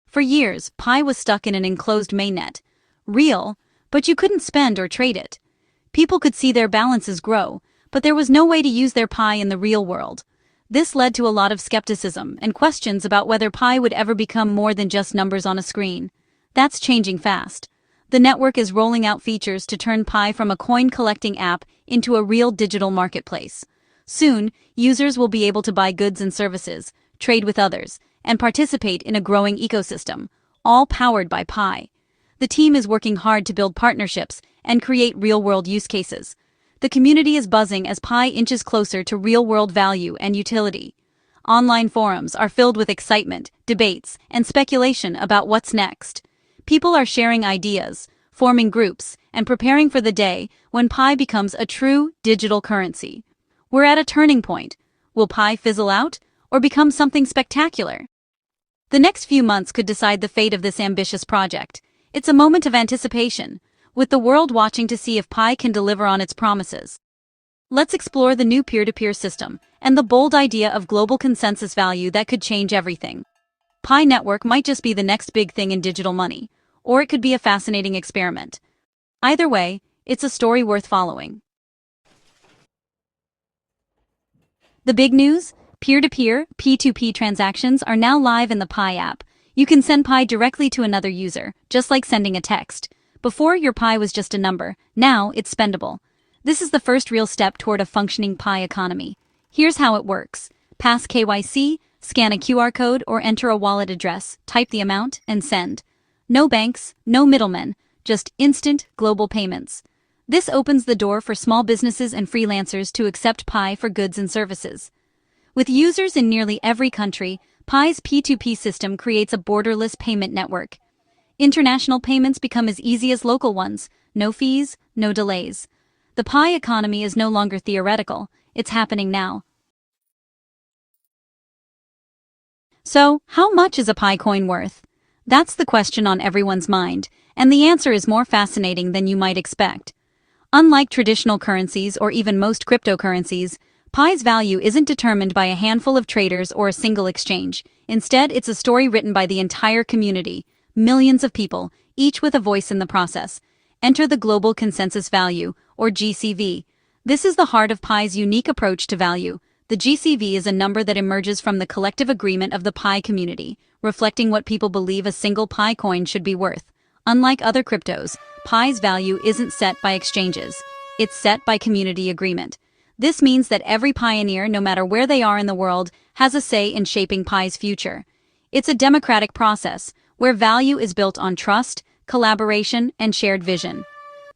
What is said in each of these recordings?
For years, Pi was stuck in an enclosed mainnet. Real, but you couldn't spend or trade it. People could see their balances grow, but there was no way to use their Pi in the real world. This led to a lot of skepticism and questions about whether Pi would ever become more than just numbers on a screen. That's changing fast. The network is rolling out features to turn Pi from a coin-collecting app into a real digital marketplace. Soon, users will be able to buy goods and services, trade with others, and participate in a growing ecosystem, all powered by Pi. The team is working hard to build partnerships and create real-world use cases. The community is buzzing as Pi inches closer to real-world value and utility. Online forums are filled with excitement, debates, and speculation about what's next. People are sharing ideas, forming groups, and preparing for the day when Pi becomes a true digital currency. We're at a turning point. Will Pi fizzle out or become something spectacular? The next few months could decide the fate of this ambitious project. It's a moment of anticipation, with the world watching to see if Pi can deliver on its promises. Let's explore the new peer-to-peer system and the bold idea of global consensus value that could change everything. Pi Network might just be the next big thing in digital money, or it could be a fascinating experiment. Either way, it's a story worth following. The big news? Peer-to-peer, P2P transactions are now live in the Pi app. You can send Pi directly to another user, just like sending a text. Before, your Pi was just a number. Now, it's spendable. This is the first real step toward a functioning Pi economy. Here's how it works. Pass KYC, scan a QR code, or enter a wallet address, type the amount, and send. No banks, no middlemen, just instant, global payments. This opens the door for small businesses and freelancers to accept Pi for goods and services. With users in nearly every country, Pi's P2P system creates a borderless payment network. International payments become as easy as local ones, no fees, no delays. The Pi economy is no longer theoretical, it's happening now. So, how much is a Pi coin worth? That's the question on everyone's mind, and the answer is more fascinating than you might expect. Unlike traditional currencies or even most cryptocurrencies, Pi's value isn't determined by a handful of traders or a single exchange. Instead, it's a story written by the entire community. Millions of people, each with a voice in the process. Enter the Global Consensus Value, or GCV. This is the heart of Pi's unique approach to value. The GCV is a number that emerges from the collective agreement of the Pi community, reflecting what people believe a single Pi coin should be worth. Unlike other cryptos, Pi's value isn't set by exchanges. It's set by community agreement. This means that every pioneer, no matter where they are in the world, has a say in shaping Pi's future. It's a democratic process, where value is built on trust, collaboration, and shared vision.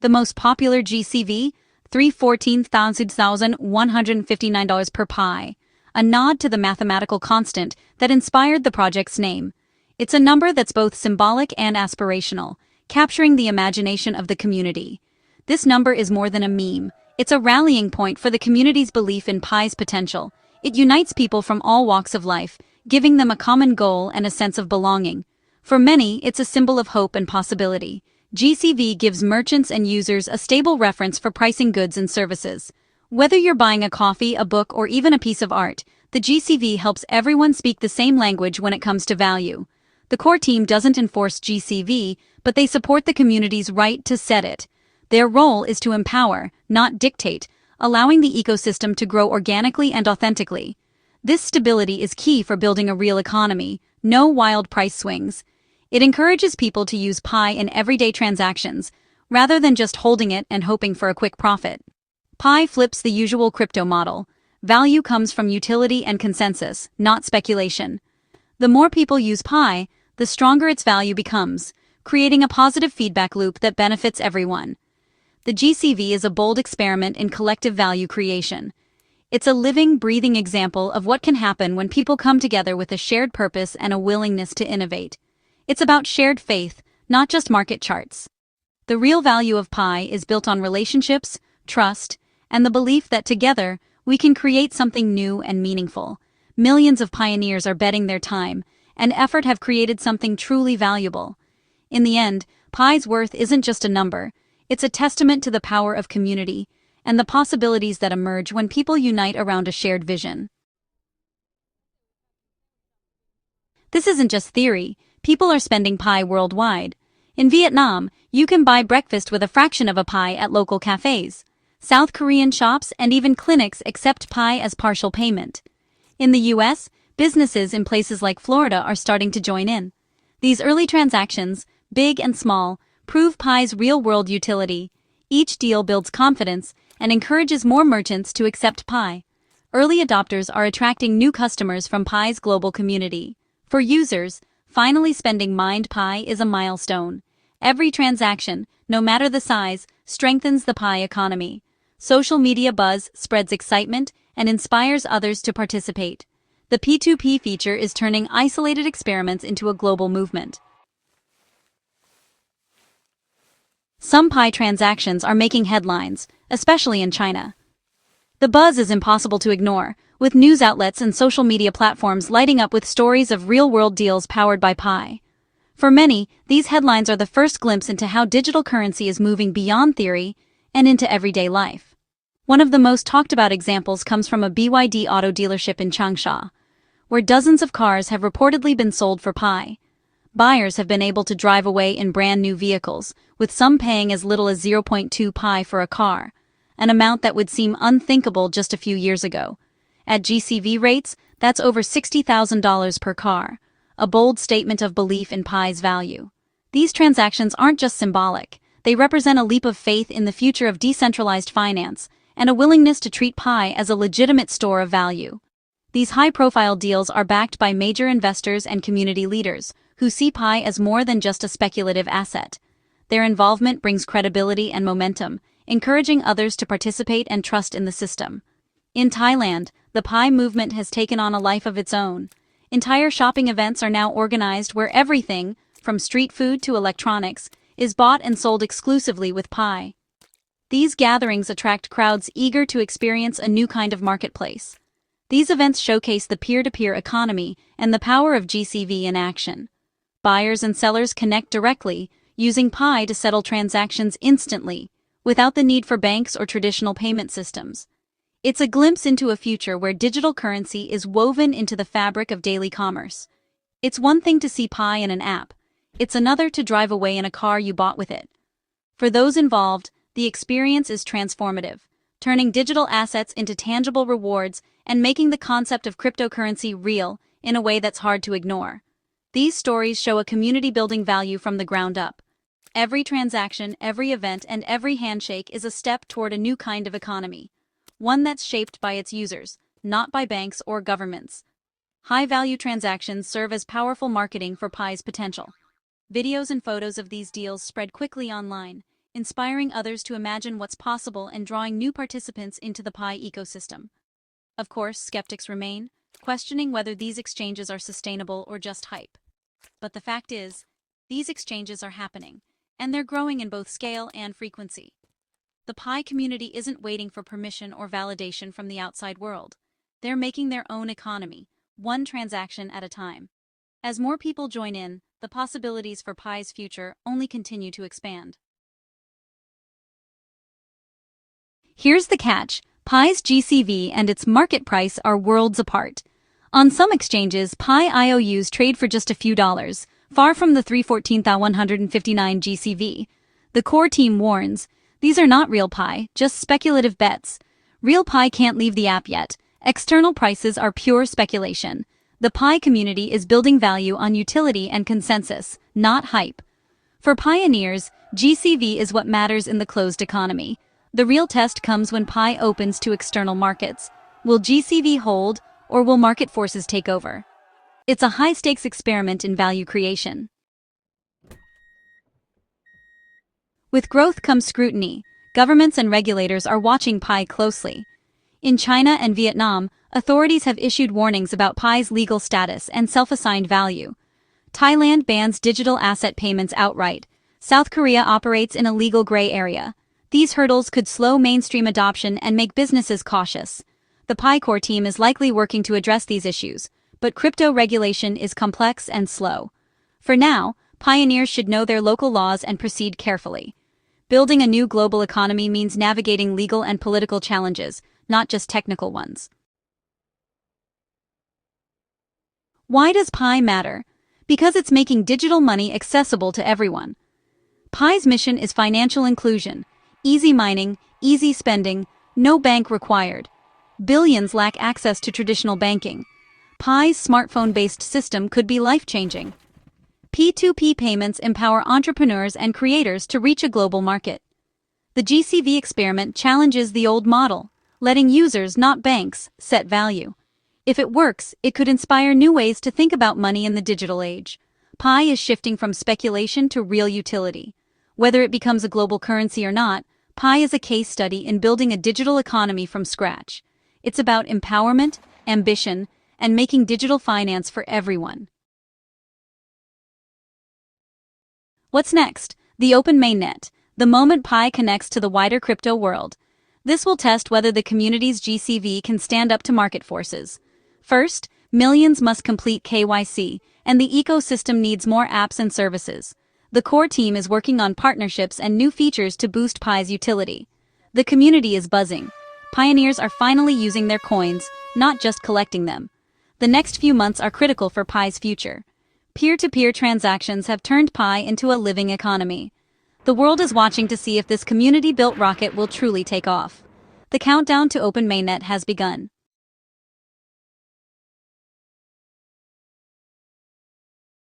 The most popular GCV, $314,159 per Pi, a nod to the mathematical constant that inspired the project's name. It's a number that's both symbolic and aspirational, capturing the imagination of the community. This number is more than a meme. It's a rallying point for the community's belief in Pi's potential. It unites people from all walks of life, giving them a common goal and a sense of belonging. For many, it's a symbol of hope and possibility. GCV gives merchants and users a stable reference for pricing goods and services. Whether you're buying a coffee, a book, or even a piece of art, the GCV helps everyone speak the same language when it comes to value. The core team doesn't enforce GCV, but they support the community's right to set it. Their role is to empower, not dictate, allowing the ecosystem to grow organically and authentically. This stability is key for building a real economy, no wild price swings. It encourages people to use Pi in everyday transactions, rather than just holding it and hoping for a quick profit. Pi flips the usual crypto model. Value comes from utility and consensus, not speculation. The more people use Pi, the stronger its value becomes, creating a positive feedback loop that benefits everyone. The GCV is a bold experiment in collective value creation. It's a living, breathing example of what can happen when people come together with a shared purpose and a willingness to innovate. It's about shared faith, not just market charts. The real value of Pi is built on relationships, trust, and the belief that together, we can create something new and meaningful. Millions of pioneers are betting their time and effort have created something truly valuable. In the end, Pi's worth isn't just a number, it's a testament to the power of community and the possibilities that emerge when people unite around a shared vision. This isn't just theory. People are spending Pi worldwide. In Vietnam, you can buy breakfast with a fraction of a Pi at local cafes. South Korean shops and even clinics accept Pi as partial payment. In the US, businesses in places like Florida are starting to join in. These early transactions, big and small, prove Pi's real-world utility. Each deal builds confidence and encourages more merchants to accept Pi. Early adopters are attracting new customers from Pi's global community. For users, finally spending Mind Pi is a milestone. Every transaction, no matter the size, strengthens the Pi economy. Social media buzz spreads excitement and inspires others to participate. The P2P feature is turning isolated experiments into a global movement. Some Pi transactions are making headlines, especially in China. The buzz is impossible to ignore, with news outlets and social media platforms lighting up with stories of real-world deals powered by Pi. For many, these headlines are the first glimpse into how digital currency is moving beyond theory and into everyday life. One of the most talked about examples comes from a BYD auto dealership in Changsha, where dozens of cars have reportedly been sold for Pi. Buyers have been able to drive away in brand new vehicles, with some paying as little as 0.2 Pi for a car, an amount that would seem unthinkable just a few years ago. At GCV rates, that's over $60,000 per car, a bold statement of belief in Pi's value. These transactions aren't just symbolic, they represent a leap of faith in the future of decentralized finance and a willingness to treat Pi as a legitimate store of value. These high-profile deals are backed by major investors and community leaders, who see Pi as more than just a speculative asset. Their involvement brings credibility and momentum, encouraging others to participate and trust in the system. In Thailand, the Pi movement has taken on a life of its own. Entire shopping events are now organized where everything, from street food to electronics, is bought and sold exclusively with Pi. These gatherings attract crowds eager to experience a new kind of marketplace. These events showcase the peer-to-peer economy and the power of GCV in action. Buyers and sellers connect directly, using Pi to settle transactions instantly, without the need for banks or traditional payment systems. It's a glimpse into a future where digital currency is woven into the fabric of daily commerce. It's one thing to see Pi in an app. It's another to drive away in a car you bought with it. For those involved, the experience is transformative, turning digital assets into tangible rewards and making the concept of cryptocurrency real in a way that's hard to ignore. These stories show a community-building value from the ground up. Every transaction, every event, and every handshake is a step toward a new kind of economy, one that's shaped by its users, not by banks or governments. High-value transactions serve as powerful marketing for Pi's potential. Videos and photos of these deals spread quickly online, inspiring others to imagine what's possible and drawing new participants into the Pi ecosystem. Of course, skeptics remain, questioning whether these exchanges are sustainable or just hype. But the fact is, these exchanges are happening, and they're growing in both scale and frequency. The Pi community isn't waiting for permission or validation from the outside world. They're making their own economy, one transaction at a time. As more people join in, the possibilities for Pi's future only continue to expand. Here's the catch. Pi's GCV and its market price are worlds apart. On some exchanges, Pi IOUs trade for just a few dollars, far from the 314,159 GCV. The core team warns, these are not real Pi, just speculative bets. Real Pi can't leave the app yet. External prices are pure speculation. The Pi community is building value on utility and consensus, not hype. For pioneers, GCV is what matters in the closed economy. The real test comes when Pi opens to external markets. Will GCV hold, or will market forces take over? It's a high-stakes experiment in value creation. With growth comes scrutiny. Governments and regulators are watching Pi closely. In China and Vietnam, authorities have issued warnings about Pi's legal status and self-assigned value. Thailand bans digital asset payments outright. South Korea operates in a legal gray area. These hurdles could slow mainstream adoption and make businesses cautious. The Pi core team is likely working to address these issues, but crypto regulation is complex and slow. For now, pioneers should know their local laws and proceed carefully. Building a new global economy means navigating legal and political challenges, not just technical ones. Why does Pi matter? Because it's making digital money accessible to everyone. Pi's mission is financial inclusion. Easy mining, easy spending, no bank required. Billions lack access to traditional banking. Pi's smartphone-based system could be life-changing. P2P payments empower entrepreneurs and creators to reach a global market. The GCV experiment challenges the old model, letting users, not banks, set value. If it works, it could inspire new ways to think about money in the digital age. Pi is shifting from speculation to real utility. Whether it becomes a global currency or not, Pi is a case study in building a digital economy from scratch. It's about empowerment, ambition, and making digital finance for everyone. What's next? The open mainnet. The moment Pi connects to the wider crypto world. This will test whether the community's GCV can stand up to market forces. First, millions must complete KYC, and the ecosystem needs more apps and services. The core team is working on partnerships and new features to boost Pi's utility. The community is buzzing. Pioneers are finally using their coins, not just collecting them. The next few months are critical for Pi's future. Peer-to-peer transactions have turned Pi into a living economy. The world is watching to see if this community-built rocket will truly take off. The countdown to open mainnet has begun.